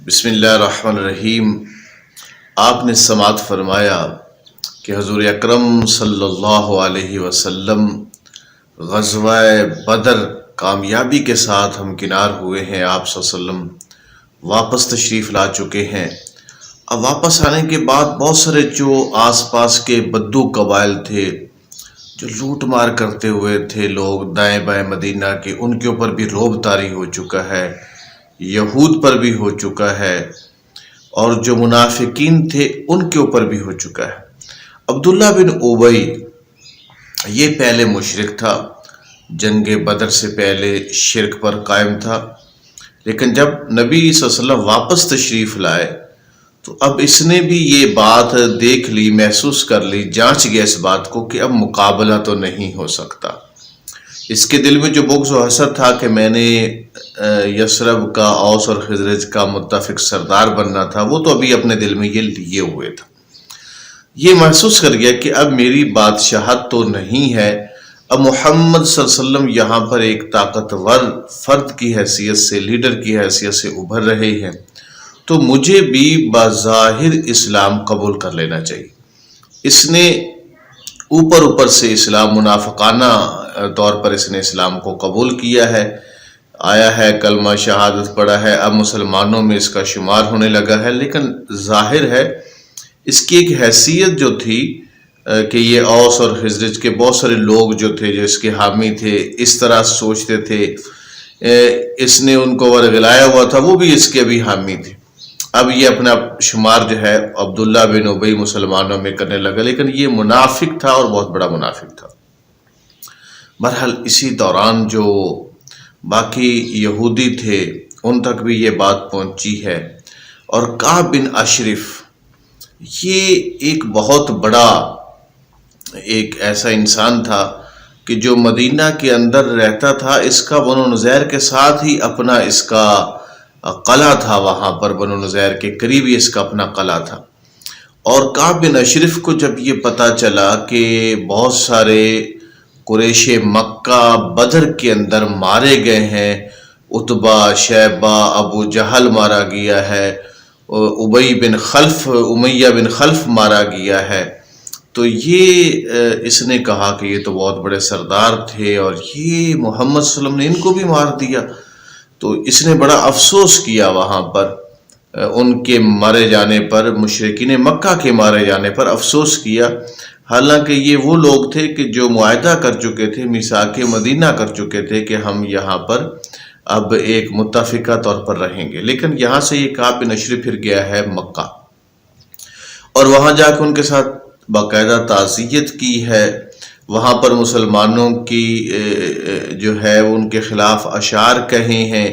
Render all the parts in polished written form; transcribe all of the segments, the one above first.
بسم اللہ الرحمن الرحیم۔ آپ نے سماعت فرمایا کہ حضور اکرم صلی اللہ علیہ وسلم غزوہ بدر کامیابی کے ساتھ ہمکنار ہوئے ہیں۔ آپ صلی اللہ علیہ وسلم واپس تشریف لا چکے ہیں۔ اب واپس آنے کے بعد بہت سارے جو آس پاس کے بدو قبائل تھے جو لوٹ مار کرتے ہوئے تھے لوگ دائیں بائیں مدینہ کے، ان کے اوپر بھی رعب طاری ہو چکا ہے، یہود پر بھی ہو چکا ہے، اور جو منافقین تھے ان کے اوپر بھی ہو چکا ہے۔ عبداللہ بن ابی یہ پہلے مشرک تھا، جنگ بدر سے پہلے شرک پر قائم تھا، لیکن جب نبی صلی اللہ علیہ وسلم واپس تشریف لائے تو اب اس نے بھی یہ بات دیکھ لی، محسوس کر لی، جانچ گیا اس بات کو کہ اب مقابلہ تو نہیں ہو سکتا۔ اس کے دل میں جو بغض و حسد تھا کہ میں نے یثرب کا، اوس اور خزرج کا متفق سردار بننا تھا، وہ تو ابھی اپنے دل میں یہ لیے ہوئے تھا۔ یہ محسوس کر گیا کہ اب میری بادشاہت تو نہیں ہے، اب محمد صلی اللہ علیہ وسلم یہاں پر ایک طاقتور فرد کی حیثیت سے، لیڈر کی حیثیت سے ابھر رہے ہیں، تو مجھے بھی بظاہر اسلام قبول کر لینا چاہیے۔ اس نے اوپر سے اسلام، منافقانہ طور پر اس نے اسلام کو قبول کیا ہے، آیا ہے، کلمہ شہادت پڑھا ہے، اب مسلمانوں میں اس کا شمار ہونے لگا ہے، لیکن ظاہر ہے اس کی ایک حیثیت جو تھی کہ یہ اوس اور خزرج کے بہت سارے لوگ جو تھے، جو اس کے حامی تھے، اس طرح سوچتے تھے، اس نے ان کو ورگلایا ہوا تھا، وہ بھی اس کے بھی حامی تھے۔ اب یہ اپنا شمار جو ہے عبداللہ بن ابی مسلمانوں میں کرنے لگا، لیکن یہ منافق تھا اور بہت بڑا منافق تھا۔ بہرحال اسی دوران جو باقی یہودی تھے ان تک بھی یہ بات پہنچی ہے، اور کعب بن اشرف یہ ایک بہت بڑا ایک ایسا انسان تھا کہ جو مدینہ کے اندر رہتا تھا، اس کا بنو نضیر کے ساتھ ہی اپنا اس کا قلعہ تھا، وہاں پر بنو نضیر کے قریب ہی اس کا اپنا قلعہ تھا۔ اور کعب بن اشرف کو جب یہ پتہ چلا کہ بہت سارے قریش مکہ بدر کے اندر مارے گئے ہیں، عتبہ، شیبہ، ابو جہل مارا گیا ہے، امیہ بن خلف مارا گیا ہے، تو یہ اس نے کہا کہ یہ تو بہت بڑے سردار تھے اور یہ محمد صلی اللہ علیہ وسلم نے ان کو بھی مار دیا۔ تو اس نے بڑا افسوس کیا وہاں پر، ان کے مارے جانے پر، مشرکین مکہ کے مارے جانے پر افسوس کیا، حالانکہ یہ وہ لوگ تھے کہ جو معاہدہ کر چکے تھے، میثاق مدینہ کر چکے تھے کہ ہم یہاں پر اب ایک متفقہ طور پر رہیں گے۔ لیکن یہاں سے یہ کعب بن اشرف پھر گیا ہے مکہ، اور وہاں جا کے ان کے ساتھ باقاعدہ تعزیت کی ہے، وہاں پر مسلمانوں کی جو ہے ان کے خلاف اشعار کہے ہیں،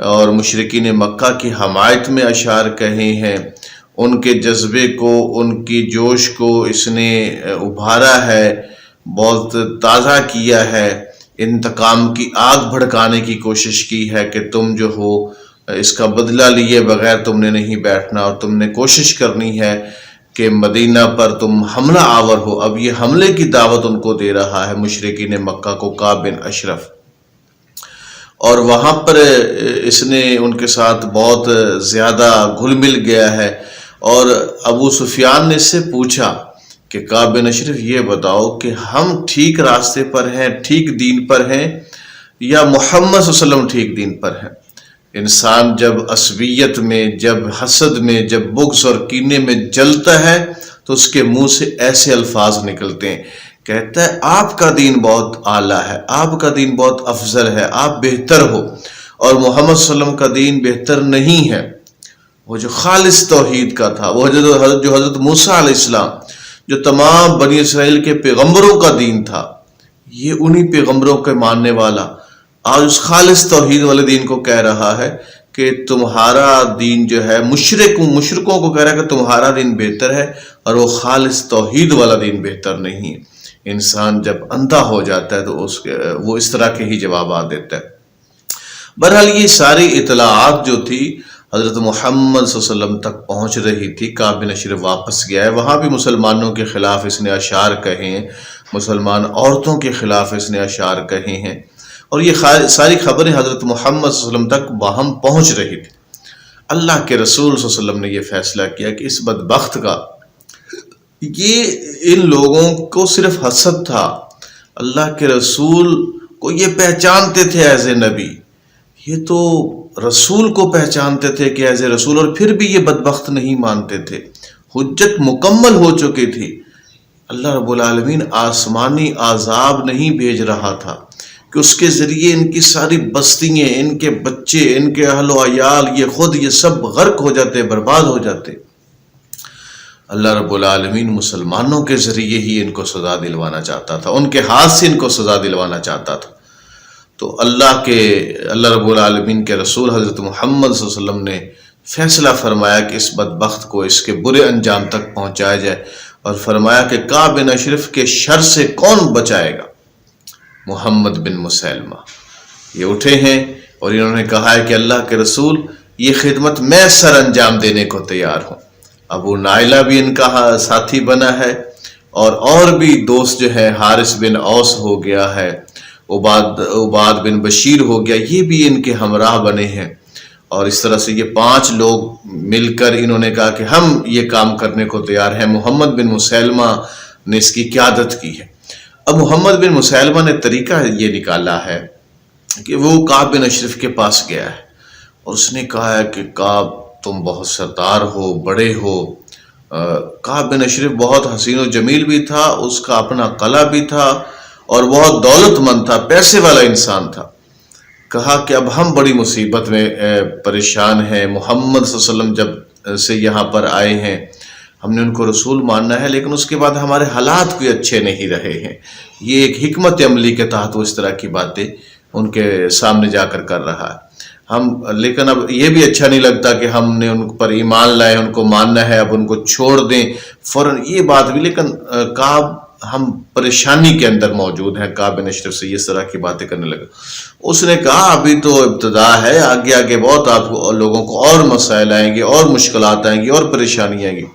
اور مشرکین مکہ کی حمایت میں اشعار کہے ہیں، ان کے جذبے کو، ان کی جوش کو اس نے ابھارا ہے، بہت تازہ کیا ہے، انتقام کی آگ بھڑکانے کی کوشش کی ہے کہ تم جو ہو اس کا بدلہ لیے بغیر تم نے نہیں بیٹھنا، اور تم نے کوشش کرنی ہے کہ مدینہ پر تم حملہ آور ہو۔ اب یہ حملے کی دعوت ان کو دے رہا ہے مشرکین مکہ کو کعب بن اشرف، اور وہاں پر اس نے ان کے ساتھ بہت زیادہ گھل مل گیا ہے۔ اور ابو سفیان نے اس سے پوچھا کہ کعب بن اشرف یہ بتاؤ کہ ہم ٹھیک راستے پر ہیں، ٹھیک دین پر ہیں، یا محمد صلی اللہ علیہ وسلم ٹھیک دین پر ہیں؟ انسان جب عصبیت میں، جب حسد میں، جب بغض اور کینے میں جلتا ہے تو اس کے منہ سے ایسے الفاظ نکلتے ہیں، کہتا ہے آپ کا دین بہت اعلیٰ ہے، آپ کا دین بہت افضل ہے، آپ بہتر ہو، اور محمد صلی اللہ علیہ وسلم کا دین بہتر نہیں ہے۔ وہ جو خالص توحید کا تھا، وہ جو حضرت موسیٰ علیہ السلام، جو تمام بنی اسرائیل کے پیغمبروں کا دین تھا، یہ انہی پیغمبروں کے ماننے والا آج اس خالص توحید والے دین کو کہہ رہا ہے کہ تمہارا دین جو ہے، مشرکوں کو کہہ رہا ہے کہ تمہارا دین بہتر ہے، اور وہ خالص توحید والا دین بہتر نہیں ہے۔ انسان جب اندھا ہو جاتا ہے تو وہ اس طرح کے ہی جوابات دیتا ہے۔ بہرحال یہ ساری اطلاعات جو تھی حضرت محمد صلی اللہ علیہ وسلم تک پہنچ رہی تھی۔ کعب بن اشرف واپس گیا ہے، وہاں بھی مسلمانوں کے خلاف اس نے اشعار کہے ہیں، مسلمان عورتوں کے خلاف اس نے اشعار کہے ہیں، اور یہ ساری خبریں حضرت محمد صلی اللہ علیہ وسلم تک باہم پہنچ رہی تھی۔ اللہ کے رسول صلی اللہ علیہ وسلم نے یہ فیصلہ کیا کہ اس بدبخت کا، یہ ان لوگوں کو صرف حسد تھا، اللہ کے رسول کو یہ پہچانتے تھے ایز اے نبی، یہ تو رسول کو پہچانتے تھے کہ ایز اے رسول، اور پھر بھی یہ بدبخت نہیں مانتے تھے۔ حجت مکمل ہو چکی تھی، اللہ رب العالمین آسمانی عذاب نہیں بھیج رہا تھا کہ اس کے ذریعے ان کی ساری بستیاں، ان کے بچے، ان کے اہل و عیال، یہ خود یہ سب غرق ہو جاتے، برباد ہو جاتے۔ اللہ رب العالمین مسلمانوں کے ذریعے ہی ان کو سزا دلوانا چاہتا تھا، ان کے ہاتھ سے ان کو سزا دلوانا چاہتا تھا۔ تو اللہ رب العالمین کے رسول حضرت محمد صلی اللہ علیہ وسلم نے فیصلہ فرمایا کہ اس بدبخت کو اس کے برے انجام تک پہنچایا جائے، اور فرمایا کہ کعب بن اشرف کے شر سے کون بچائے گا؟ محمد بن مسیلمہ۔ یہ اٹھے ہیں اور انہوں نے کہا ہے کہ اللہ کے رسول، یہ خدمت میں سر انجام دینے کو تیار ہوں۔ ابو نائلہ بھی ان کا ساتھی بنا ہے، اور بھی دوست جو ہے، حارث بن اوس ہو گیا ہے، عباد بن بشیر ہو گیا، یہ بھی ان کے ہمراہ بنے ہیں۔ اور اس طرح سے یہ 5 لوگ مل کر انہوں نے کہا کہ ہم یہ کام کرنے کو تیار ہیں۔ محمد بن مسیلمہ نے اس کی قیادت کی ہے۔ اب محمد بن مسیلمہ نے طریقہ یہ نکالا ہے کہ وہ کعب بن اشرف کے پاس گیا ہے، اور اس نے کہا ہے کہ کعب، تم بہت سردار ہو، بڑے ہو۔ کعب بن اشرف بہت حسین و جمیل بھی تھا، اس کا اپنا قلعہ بھی تھا، اور بہت دولت مند تھا، پیسے والا انسان تھا۔ کہا کہ اب ہم بڑی مصیبت میں پریشان ہیں، محمد صلی اللہ علیہ وسلم جب سے یہاں پر آئے ہیں، ہم نے ان کو رسول ماننا ہے، لیکن اس کے بعد ہمارے حالات کوئی اچھے نہیں رہے ہیں۔ یہ ایک حکمت عملی کے تحت وہ اس طرح کی باتیں ان کے سامنے جا کر رہا ہے۔ لیکن اب یہ بھی اچھا نہیں لگتا کہ ہم نے ان پر ایمان لائے، ان کو ماننا ہے، اب ان کو چھوڑ دیں فوراً، یہ بات بھی۔ لیکن کعب، ہم پریشانی کے اندر موجود ہیں۔ کعب بن اشرف سے اس طرح کی باتیں کرنے لگا۔ اس نے کہا ابھی تو ابتدا ہے، آگے آگے بہت آپ لوگوں کو اور مسائل آئیں گے، اور مشکلات آئیں گی، اور پریشانی آئیں گی۔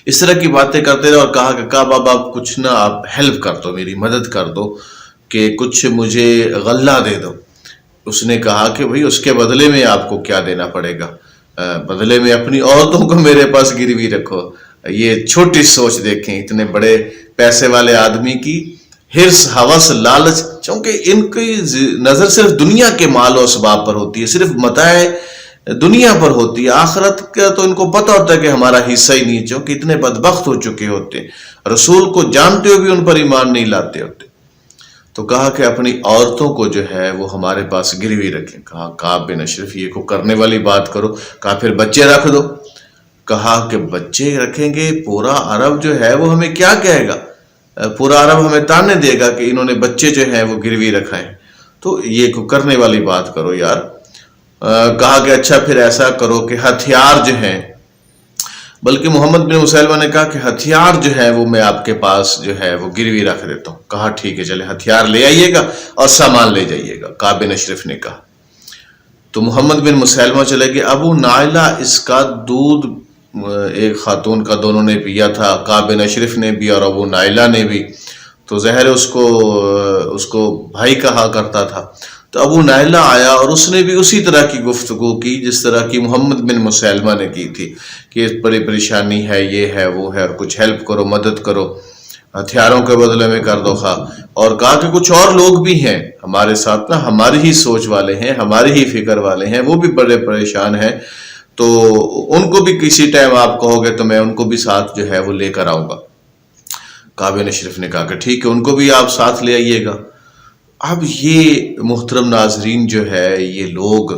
اس طرح کی باتیں کرتے رہے، اور کہا کہ کعب اب کچھ نہ، آپ ہیلپ کر دو، میری مدد کر دو، کہ کچھ مجھے غلہ دے دو۔ اس نے کہا کہ بھئی اس کے بدلے میں آپ کو کیا دینا پڑے گا؟ بدلے میں اپنی عورتوں کو میرے پاس گروی رکھو۔ یہ چھوٹی سوچ دیکھیں، اتنے بڑے پیسے والے آدمی کی حرص، ہوس، لالچ، چونکہ ان کی نظر صرف دنیا کے مال و اسباب پر ہوتی ہے، صرف متاع دنیا پر ہوتی ہے، آخرت کا تو ان کو پتہ ہوتا ہے کہ ہمارا حصہ ہی نہیں، چونکہ اتنے بدبخت ہو چکے ہوتے ہیں، رسول کو جانتے ہوئے بھی ان پر ایمان نہیں لاتے ہوتے۔ تو کہا کہ اپنی عورتوں کو جو ہے وہ ہمارے پاس گروی رکھیں۔ کہا کعب بن اشرف، یہ کو کرنے والی بات کرو۔ کہا پھر بچے رکھ دو۔ کہا کہ بچے رکھیں گے، پورا عرب جو ہے وہ ہمیں کیا کہے گا؟ پورا عرب ہمیں تانے دے گا کہ انہوں نے بچے جو ہیں وہ گروی رکھائیں، تو یہ کو کرنے والی بات کرو یار۔ کہا کہ اچھا پھر ایسا کرو کہ ہتھیار جو ہیں، بلکہ محمد بن مسیلمہ نے کہا کہ ہتھیار جو ہے وہ میں آپ کے پاس جو ہے وہ گروی رکھ دیتا ہوں۔ کہا ٹھیک ہے، چلے ہتھیار لے آئیے گا اور سامان لے جائیے گا، کعب بن اشرف نے کہا۔ تو محمد بن مسیلمہ چلے گئے۔ ابو نائلہ، اس کا دودھ ایک خاتون کا دونوں نے پیا تھا، کعب بن اشرف نے بھی اور ابو نائلہ نے بھی، تو ظاہر اس کو بھائی کہا کرتا تھا۔ تو ابو نائلہ آیا اور اس نے بھی اسی طرح کی گفتگو کی جس طرح کی محمد بن مسیلمہ نے کی تھی، کہ بڑی پریشانی ہے، یہ ہے، وہ ہے، اور کچھ ہیلپ کرو، مدد کرو، ہتھیاروں کے بدلے میں کر دو خواہ۔ اور کہا کہ کچھ اور لوگ بھی ہیں ہمارے ساتھ نا، ہماری ہی سوچ والے ہیں، ہماری ہی فکر والے ہیں، وہ بھی بڑے پریشان ہیں، تو ان کو بھی کسی ٹائم آپ کہو گے تو میں ان کو بھی ساتھ جو ہے وہ لے کر آؤں گا۔ کعب بن اشرف نے کہا کہ ٹھیک ہے، ان کو بھی آپ ساتھ لے آئیے گا۔ اب یہ محترم ناظرین جو ہے، یہ لوگ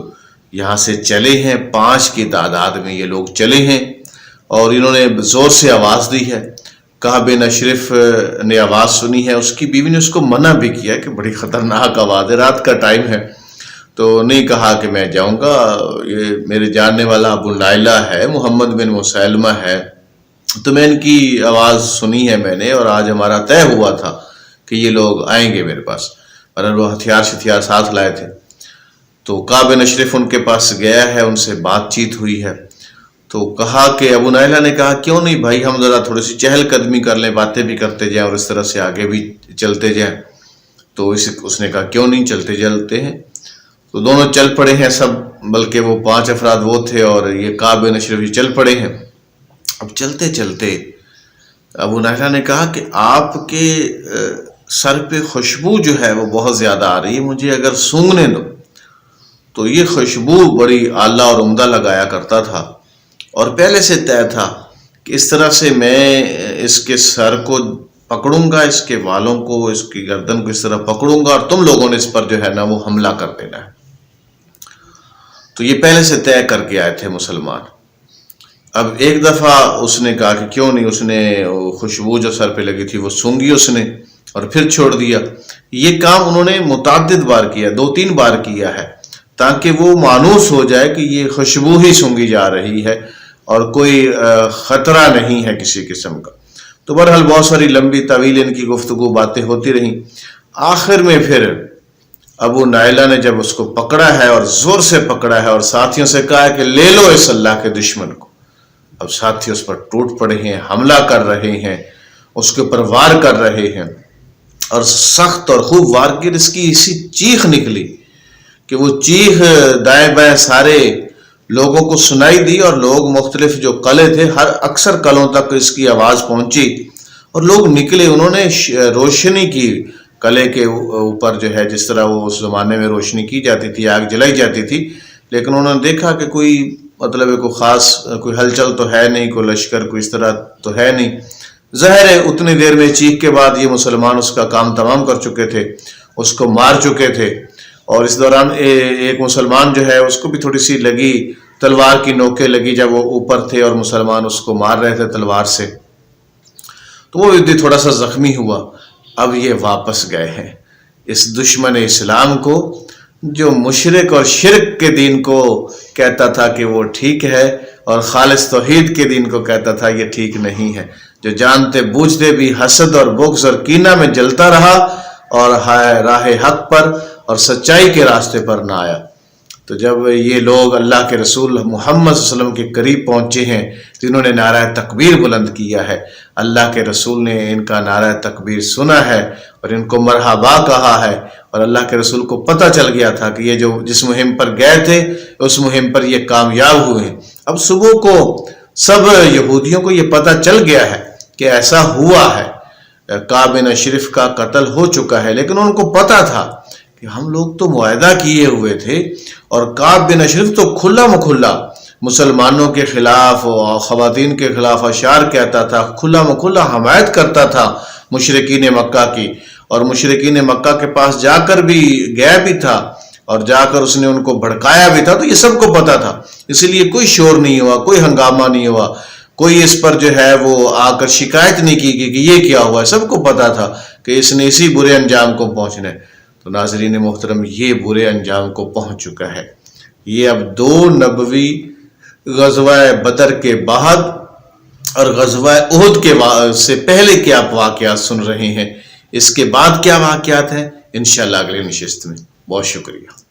یہاں سے چلے ہیں، 5 کی تعداد میں یہ لوگ چلے ہیں، اور انہوں نے زور سے آواز دی ہے۔ کعب بن اشرف نے آواز سنی ہے، اس کی بیوی نے اس کو منع بھی کیا کہ بڑی خطرناک آواز ہے، رات کا ٹائم ہے، تو نہیں کہا کہ میں جاؤں گا، یہ میرے جاننے والا ابو نائلہ ہے، محمد بن مسیلمہ ہے، تو میں ان کی آواز سنی ہے میں نے، اور آج ہمارا طے ہوا تھا کہ یہ لوگ آئیں گے میرے پاس، اور وہ ہتھیار ساتھ لائے تھے۔ تو کعب بن اشرف ان کے پاس گیا ہے، ان سے بات چیت ہوئی ہے، تو کہا کہ ابو نائلہ نے کہا کیوں نہیں بھائی، ہم ذرا تھوڑی سی چہل قدمی کر لیں، باتیں بھی کرتے جائیں اور اس طرح سے آگے بھی چلتے جائیں۔ تو اس نے کہا کیوں نہیں، چلتے ہیں۔ تو دونوں چل پڑے ہیں سب، بلکہ وہ 5 افراد وہ تھے اور یہ کعب بن اشرف یہ چل پڑے ہیں۔ اب چلتے چلتے ابو نائلہ نے کہا کہ آپ کے سر پہ خوشبو جو ہے وہ بہت زیادہ آ رہی ہے، مجھے اگر سونگنے دو۔ تو یہ خوشبو بڑی اعلیٰ اور عمدہ لگایا کرتا تھا، اور پہلے سے طے تھا کہ اس طرح سے میں اس کے سر کو پکڑوں گا، اس کے والوں کو، اس کی گردن کو اس طرح پکڑوں گا، اور تم لوگوں نے اس پر جو ہے نا وہ حملہ کر دینا ہے۔ تو یہ پہلے سے طے کر کے آئے تھے مسلمان۔ اب ایک دفعہ اس نے کہا کہ کیوں نہیں، اس نے خوشبو جو سر پہ لگی تھی وہ سونگی اس نے اور پھر چھوڑ دیا۔ یہ کام انہوں نے متعدد بار کیا، 2-3 بار کیا ہے، تاکہ وہ مانوس ہو جائے کہ یہ خوشبو ہی سونگی جا رہی ہے اور کوئی خطرہ نہیں ہے کسی قسم کا۔ تو بہرحال بہت ساری لمبی طویل ان کی گفتگو باتیں ہوتی رہیں۔ آخر میں پھر ابو نائلہ نے جب اس کو پکڑا ہے اور زور سے پکڑا ہے اور ساتھیوں سے کہا کہ لے لو اس اللہ کے دشمن کو، اب ساتھی اس پر ٹوٹ پڑے ہیں، حملہ کر رہے ہیں، اس کے اوپر وار کر رہے ہیں، اور سخت اور خوب وار کی اس کی اسی چیخ نکلی کہ وہ چیخ دائیں بائیں سارے لوگوں کو سنائی دی، اور لوگ مختلف جو قلعے تھے ہر اکثر قلعوں تک اس کی آواز پہنچی، اور لوگ نکلے، انہوں نے روشنی کی قلعے کے اوپر، جو ہے جس طرح وہ اس زمانے میں روشنی کی جاتی تھی، آگ جلائی جاتی تھی، لیکن انہوں نے دیکھا کہ کوئی مطلب کوئی خاص کوئی ہلچل تو ہے نہیں، کوئی لشکر کوئی اس طرح تو ہے نہیں۔ ظاہر ہے اتنی دیر میں چیخ کے بعد یہ مسلمان اس کا کام تمام کر چکے تھے، اس کو مار چکے تھے، اور اس دوران ایک مسلمان جو ہے اس کو بھی تھوڑی سی لگی، تلوار کی نوکیں لگی جب وہ اوپر تھے اور مسلمان اس کو مار رہے تھے تلوار سے، تو وہ بھی تھوڑا سا زخمی ہوا۔ اب یہ واپس گئے ہیں اس دشمن اسلام کو، جو مشرک اور شرک کے دین کو کہتا تھا کہ وہ ٹھیک ہے، اور خالص توحید کے دین کو کہتا تھا یہ ٹھیک نہیں ہے، جو جانتے بوجھتے بھی حسد اور بغض اور کینہ میں جلتا رہا اور راہ حق پر اور سچائی کے راستے پر نہ آیا۔ تو جب یہ لوگ اللہ کے رسول محمد صلی اللہ علیہ وسلم کے قریب پہنچے ہیں تو انہوں نے نعرہ تکبیر بلند کیا ہے، اللہ کے رسول نے ان کا نعرہ تکبیر سنا ہے اور ان کو مرحبا کہا ہے، اور اللہ کے رسول کو پتہ چل گیا تھا کہ یہ جو جس مہم پر گئے تھے اس مہم پر یہ کامیاب ہوئے ہیں۔ اب صبح کو سب یہودیوں کو یہ پتہ چل گیا ہے کہ ایسا ہوا ہے، کعب بن اشرف کا قتل ہو چکا ہے، لیکن ان کو پتہ تھا کہ ہم لوگ تو معاہدہ کیے ہوئے تھے، اور کعب بن اشرف تو کھلا مکھلا مسلمانوں کے خلاف اور خواتین کے خلاف اشعار کہتا تھا، کھلا مکھلا حمایت کرتا تھا مشرکین مکہ کی، اور مشرکین مکہ کے پاس جا کر بھی گیا بھی تھا، اور جا کر اس نے ان کو بھڑکایا بھی تھا، تو یہ سب کو پتا تھا، اسی لیے کوئی شور نہیں ہوا، کوئی ہنگامہ نہیں ہوا، کوئی اس پر جو ہے وہ آ کر شکایت نہیں کی کہ یہ کیا ہوا ہے، سب کو پتا تھا کہ اس نے اسی برے انجام کو پہنچنا ہے۔ تو ناظرین محترم، یہ برے انجام کو پہنچ چکا ہے۔ یہ اب 2 نبوی غزوہ بدر کے بعد اور غزوہ احد کے سے پہلے کے آپ واقعات سن رہے ہیں، اس کے بعد کیا واقعات ہیں انشاءاللہ اگلے نشست میں۔ بہت شکریہ۔